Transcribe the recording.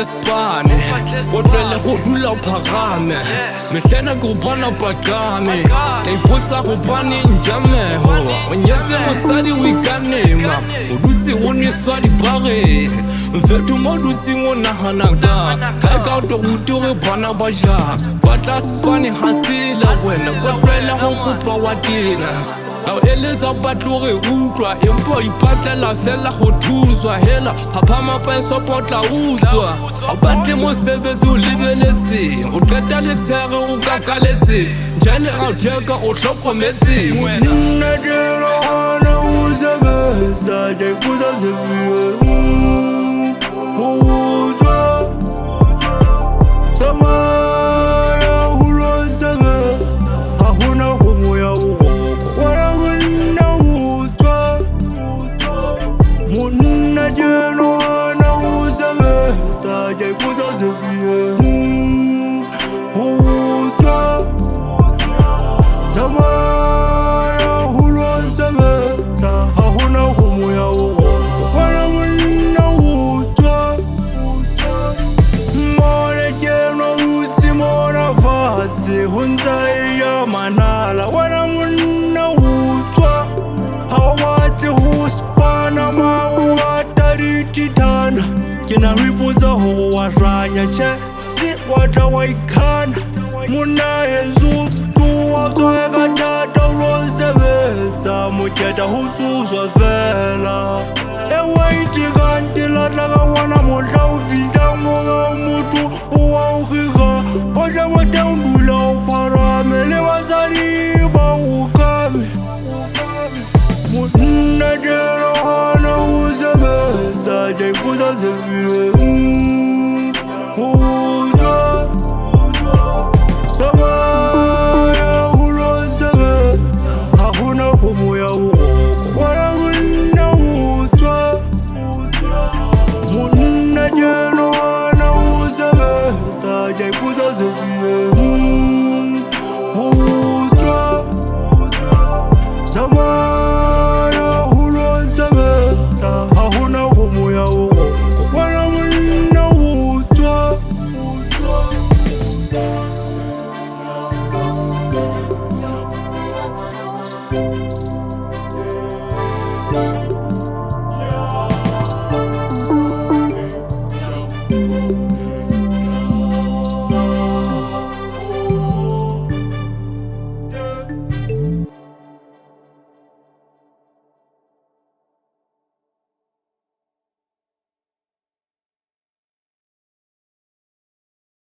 Spane, kodwele go dula o phagame mehlena ke go bona pakame ka ipotsa go bane njameho o nyetse mosadi o ikanema o dutse o neswa dipage mfetho mo dutseng o nagana ka ka o to utore bana ba ja batla Spane hasila wena kodwele go kopa wa tena Ao eletsa batlore utlwa empo ipatlela fela go thuswa hela phapama pa sopotla utswa a batle mo sebetsa o lebeletse o qeta le tshere o kakaletse jane ga o theka o hlokometse wena nna dilo ana o sebetsa de kuza zebiwe utswa Tsamo manala wana munna utswa hawati huspana mawa tarititana kina riputsa ho waranya che si wata waikana munna hezu tuwa tsweka tata lo sebetsa moketa ho tsuzwa fela ewaiti kanti latla wana motla o fitla mo motho o wa o giga o tla mo tambula o parame le wasari ba o kame munna dilo ana o sebetsa de kuza zebiwe utswa Tsamo ya hulo sebetsa ha hona homo ya o wala munna utswa munna dilo ana o sebetsa de kuza zebiwe